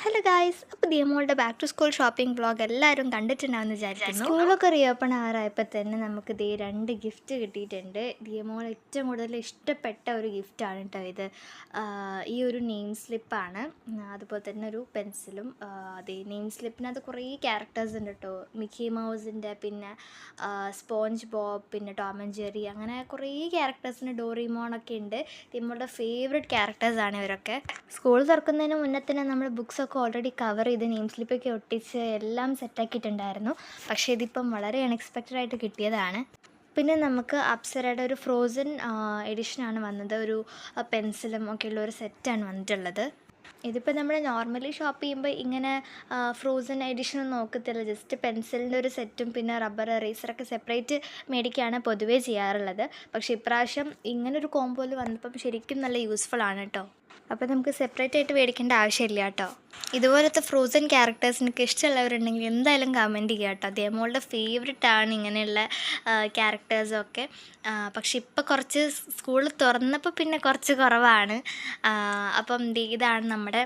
Hello guys, അപ്പോൾ ദിയമോളുടെ back to school shopping vlog എല്ലാവരും കണ്ടിട്ടുണ്ടാവുമെന്ന് വിചാരിക്കുന്നു. സ്കൂളൊക്കെ റീഓപ്പൺ ആറായപ്പോൾ തന്നെ നമുക്ക് ദേ 2 ഗിഫ്റ്റ് കിട്ടിയിട്ടുണ്ട്. ദിയമോൾ ഏറ്റവും കൂടുതൽ ഇഷ്ടപ്പെട്ട ഒരു ഗിഫ്റ്റാണ് കേട്ടോ ഇത്. ഈ ഒരു നെയിം സ്ലിപ്പാണ്, അതുപോലെ തന്നെ ഒരു പെൻസിലും. അതേ നെയിം സ്ലിപ്പിനകത്ത് കുറേ ക്യാരക്ടേഴ്സ് ഉണ്ട് കേട്ടോ. മിക്കി മൗസിൻ്റെ, പിന്നെ സ്പോഞ്ച് ബോബ്, പിന്നെ ടോം ആൻഡ് ജെറി, അങ്ങനെ കുറേ ക്യാരക്ടേഴ്സിന് ഡോറിമോണൊക്കെ ഉണ്ട്. ദിയമോളുടെ ഫേവറേറ്റ് ക്യാരക്ടേഴ്സാണ് ഇവരൊക്കെ. സ്കൂൾ തുറക്കുന്നതിന് മുന്നേ തന്നെ നമ്മൾ ബുക്സൊക്കെ ഓൾറെഡി കവർ ചെയ്ത് നെയിം സ്ലിപ്പൊക്കെ ഒട്ടിച്ച് എല്ലാം സെറ്റാക്കിയിട്ടുണ്ടായിരുന്നു. പക്ഷേ ഇതിപ്പം വളരെ അൺഎക്സ്പെക്റ്റഡ് ആയിട്ട് കിട്ടിയതാണ്. പിന്നെ നമുക്ക് അപ്സരയുടെ ഒരു ഫ്രോസൺ എഡിഷനാണ് വന്നത്. ഒരു പെൻസിലും ഒക്കെയുള്ള ഒരു സെറ്റാണ് വന്നിട്ടുള്ളത്. ഇതിപ്പോൾ നമ്മൾ നോർമലി ഷോപ്പ് ചെയ്യുമ്പോൾ ഇങ്ങനെ ഫ്രോസൺ എഡിഷൻ നോക്കത്തില്ല. ജസ്റ്റ് പെൻസിലിൻ്റെ ഒരു സെറ്റും പിന്നെ റബ്ബർ എറേസറൊക്കെ സെപ്പറേറ്റ് മേടിക്കുകയാണ് പൊതുവേ ചെയ്യാറുള്ളത്. പക്ഷേ ഇപ്രാവശ്യം ഇങ്ങനൊരു കോമ്പോയിൽ വന്നപ്പം ശരിക്കും നല്ല യൂസ്ഫുൾ ആണ് കേട്ടോ. അപ്പോൾ നമുക്ക് സെപ്പറേറ്റ് ആയിട്ട് മേടിക്കേണ്ട ആവശ്യമില്ല കേട്ടോ. ഇതുപോലത്തെ ഫ്രോസൺ ക്യാരക്ടേഴ്സിനൊക്കെ ഇഷ്ടമുള്ളവരുണ്ടെങ്കിൽ എന്തായാലും കമൻറ്റ് ചെയ്യുക കേട്ടോ. ദിയമോളുടെ ഫേവററ്റ് ആണ് ഇങ്ങനെയുള്ള ക്യാരക്ടേഴ്സൊക്കെ. പക്ഷെ ഇപ്പോൾ കുറച്ച് സ്കൂൾ തുറന്നപ്പോൾ പിന്നെ കുറച്ച് കുറവാണ്. അപ്പം ഇതാണ് നമ്മുടെ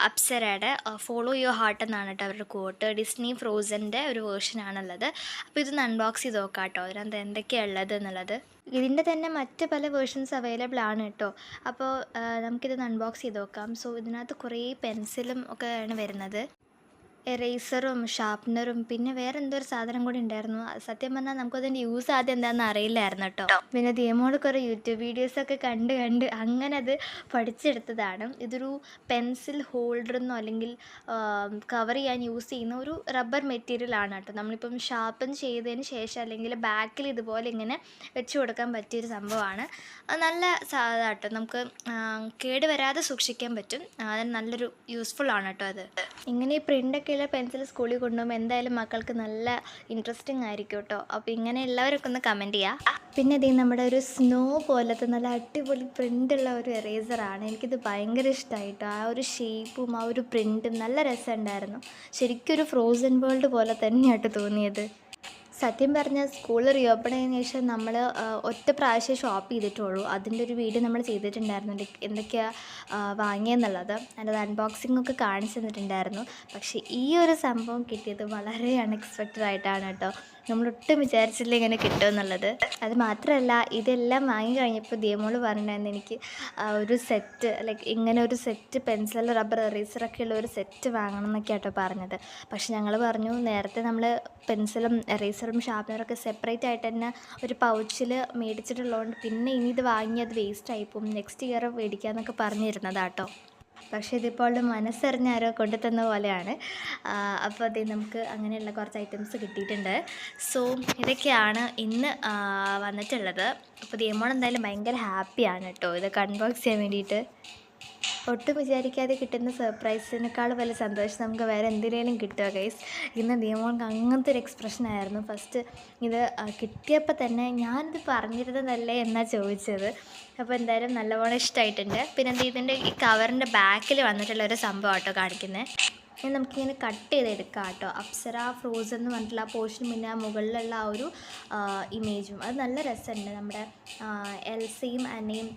അപ്സരയുടെ ഫോളോ യുവർ ഹാർട്ട് എന്നാണ് കേട്ടോ അവരുടെ കോട്ട്. ഡിസ്നി ഫ്രോസൻ്റെ ഒരു വേർഷനാണുള്ളത്. അപ്പോൾ ഇതൊന്ന് അൺബോക്സ് ചെയ്ത് നോക്കാം കേട്ടോ, അതിനകത്ത് എന്തൊക്കെയാണ് ഉള്ളത് എന്നുള്ളത്. ഇതിൻ്റെ തന്നെ മറ്റ് പല വേർഷൻസ് അവൈലബിൾ ആണ് കേട്ടോ. അപ്പോൾ നമുക്കിതൊന്ന് അൺബോക്സ് ചെയ്ത് നോക്കാം. സോ ഇതിനകത്ത് കുറേ പെൻസിലും ഒക്കെ ആണ് വരുന്നത്. എറേസറും ഷാർപ്നറും പിന്നെ വേറെ എന്തോ ഒരു സാധനം കൂടി ഉണ്ടായിരുന്നു. സത്യം പറഞ്ഞാൽ നമുക്കതിൻ്റെ യൂസ് ആദ്യം എന്താണെന്ന് അറിയില്ലായിരുന്നു കേട്ടോ. പിന്നെ ദിയമോൾ കുറേ യൂട്യൂബ് വീഡിയോസൊക്കെ കണ്ട് അങ്ങനെ അത് പഠിച്ചെടുത്തതാണ്. ഇതൊരു പെൻസിൽ ഹോൾഡറെന്നോ അല്ലെങ്കിൽ കവർ ചെയ്യാൻ യൂസ് ചെയ്യുന്ന ഒരു റബ്ബർ മെറ്റീരിയലാണ് കേട്ടോ. നമ്മളിപ്പം ഷാർപ്പൻ ചെയ്തതിന് ശേഷം അല്ലെങ്കിൽ ബാക്കിൽ ഇതുപോലെ ഇങ്ങനെ വെച്ച് കൊടുക്കാൻ പറ്റിയൊരു സംഭവമാണ്. അത് നല്ല സാധാട്ടോ, നമുക്ക് കേടുവരാതെ സൂക്ഷിക്കാൻ പറ്റും. അതിന് നല്ലൊരു യൂസ്ഫുൾ ആണ് കേട്ടോ അത്. ഇങ്ങനെ ഈ പ്രിൻ്റൊക്കെ ഉള്ള പെൻസിൽ സ്കൂളിൽ കൊണ്ടുപോകുമ്പോൾ എന്തായാലും മക്കൾക്ക് നല്ല ഇൻട്രസ്റ്റിംഗ് ആയിരിക്കും കേട്ടോ. അപ്പോൾ ഇങ്ങനെ എല്ലാവരൊക്കെ ഒന്ന് കമൻറ്റ് ചെയ്യുക. പിന്നെ ഇത് നമ്മുടെ ഒരു സ്നോ പോലത്തെ നല്ല അടിപൊളി പ്രിൻ്റുള്ള ഒരു എറേസറാണ്. എനിക്കിത് ഭയങ്കര ഇഷ്ടമായിട്ടോ. ആ ഒരു ഷേപ്പും ആ ഒരു പ്രിൻറ്റും നല്ല രസമുണ്ടായിരുന്നു. ശരിക്കും ഒരു ഫ്രോസൺ വേൾഡ് പോലെ തന്നെയായിട്ട് തോന്നിയത്. സത്യം പറഞ്ഞാൽ സ്കൂൾ റീഓപ്പൺ ചെയ്തതിന് ശേഷം നമ്മൾ ഒറ്റ പ്രാവശ്യം ഷോപ്പ് ചെയ്തിട്ടുള്ളൂ. അതിൻ്റെ ഒരു വീഡിയോ നമ്മൾ ചെയ്തിട്ടുണ്ടായിരുന്നു, എന്തൊക്കെയാണ് വാങ്ങിയെന്നുള്ളത്. അതിൻ്റെ അൺബോക്സിംഗ് ഒക്കെ കാണിച്ചു തന്നിട്ടുണ്ടായിരുന്നു. പക്ഷേ ഈ ഒരു സംഭവം കിട്ടിയത് വളരെ അൺഎക്സ്പെക്റ്റഡ് ആയിട്ടാണ് കേട്ടോ. നമ്മളൊട്ടും വിചാരിച്ചില്ല ഇങ്ങനെ കിട്ടുമെന്നുള്ളത്. അത് മാത്രമല്ല, ഇതെല്ലാം വാങ്ങി കഴിഞ്ഞപ്പോൾ ദിയമോൾ പറഞ്ഞിട്ടുണ്ടായിരുന്നു എനിക്ക് ഒരു സെറ്റ്, ലൈക്ക് ഇങ്ങനെ ഒരു സെറ്റ് പെൻസിൽ റബ്ബർ എറേസറൊക്കെ ഉള്ള ഒരു സെറ്റ് വാങ്ങണം എന്നൊക്കെ ആട്ടോ പറഞ്ഞത്. പക്ഷെ ഞങ്ങൾ പറഞ്ഞു, നേരത്തെ നമ്മൾ പെൻസിലും എറേസറും ഷാർപ്നറൊക്കെ സെപ്പറേറ്റ് ആയിട്ട് തന്നെ ഒരു പൗച്ചിൽ മേടിച്ചിട്ടുള്ളതുകൊണ്ട് പിന്നെ ഇനി ഇത് വാങ്ങി അത് വേസ്റ്റ് ആയിപ്പോവും, നെക്സ്റ്റ് ഇയർ മേടിക്കാമെന്നൊക്കെ പറഞ്ഞിരുന്നതാട്ടോ. പക്ഷേ ഇതിപ്പോൾ മനസ്സറിഞ്ഞ ആരോ കൊണ്ടുതന്ന പോലെയാണ്. അപ്പോൾ അത് നമുക്ക് അങ്ങനെയുള്ള കുറച്ച് ഐറ്റംസ് കിട്ടിയിട്ടുണ്ട്. സോ ഇതൊക്കെയാണ് ഇന്ന് വന്നിട്ടുള്ളത്. അപ്പോൾ ദിയമോൾ എന്തായാലും ഭയങ്കര ഹാപ്പിയാണ് കേട്ടോ ഇതൊക്കെ അൺബോക്സ് ചെയ്യാൻ വേണ്ടിയിട്ട്. ഒട്ടും വിചാരിക്കാതെ കിട്ടുന്ന സർപ്രൈസിനേക്കാൾ വലിയ സന്തോഷം നമുക്ക് വേറെ എന്തിനേലും കിട്ടുക ഗൈസ്. ഇന്ന് ദിയമോൾക്ക് അങ്ങനത്തെ ഒരു എക്സ്പ്രഷനായിരുന്നു. ഫസ്റ്റ് ഇത് കിട്ടിയപ്പോൾ തന്നെ ഞാനിത് പറഞ്ഞിരുന്നതല്ലേ എന്നാണ് ചോദിച്ചത്. അപ്പോൾ എന്തായാലും നല്ലവണ്ണം ഇഷ്ടമായിട്ടുണ്ട്. പിന്നെ ഇതിൻ്റെ ഈ കവറിൻ്റെ ബാക്കിൽ വന്നിട്ടുള്ള ഒരു സംഭവം കേട്ടോ കാണിക്കുന്നത്. ഇനി നമുക്കിങ്ങനെ കട്ട് ചെയ്തെടുക്കാം കേട്ടോ. അപ്സര ഫ്രോസൺ എന്ന് പറഞ്ഞിട്ടുള്ള ആ പോർഷൻ, പിന്നെ ആ മുകളിലുള്ള ആ ഒരു ഇമേജും അത് നല്ല രസമുണ്ട്. നമ്മുടെ എൽസയും അന്നയും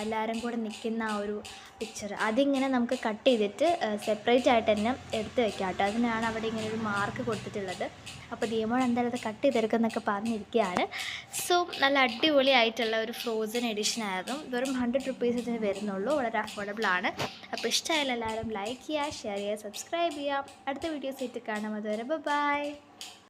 എല്ലാവരും കൂടെ നിൽക്കുന്ന ആ ഒരു പിക്ചർ അതിങ്ങനെ നമുക്ക് കട്ട് ചെയ്തിട്ട് സെപ്പറേറ്റ് ആയിട്ട് തന്നെ എടുത്ത് വെക്കാം കേട്ടോ. അതിനാണ് അവിടെ ഇങ്ങനെ ഒരു മാർക്ക് കൊടുത്തിട്ടുള്ളത്. അപ്പോൾ ദിയമോൾ എന്തായാലും അത് കട്ട് ചെയ്തെടുക്കുന്നൊക്കെ പറഞ്ഞിരിക്കുകയാണ്. സോ നല്ല അടിപൊളിയായിട്ടുള്ള ഒരു ഫ്രോസൺ എഡിഷനായിരുന്നു. വെറും 100 റുപ്പീസ് ഇതിന് വരുന്നുള്ളൂ. വളരെ അഫോർഡബിൾ ആണ്. അപ്പോൾ ഇഷ്ടമായാലും എല്ലാവരും ലൈക്ക് ചെയ്യുക, ഷെയർ ചെയ്യുക, സബ്സ്ക്രൈബ് ചെയ്യാം. അടുത്ത വീഡിയോസ് ആയിട്ട് കാണാം. അതുവരെ ബൈ.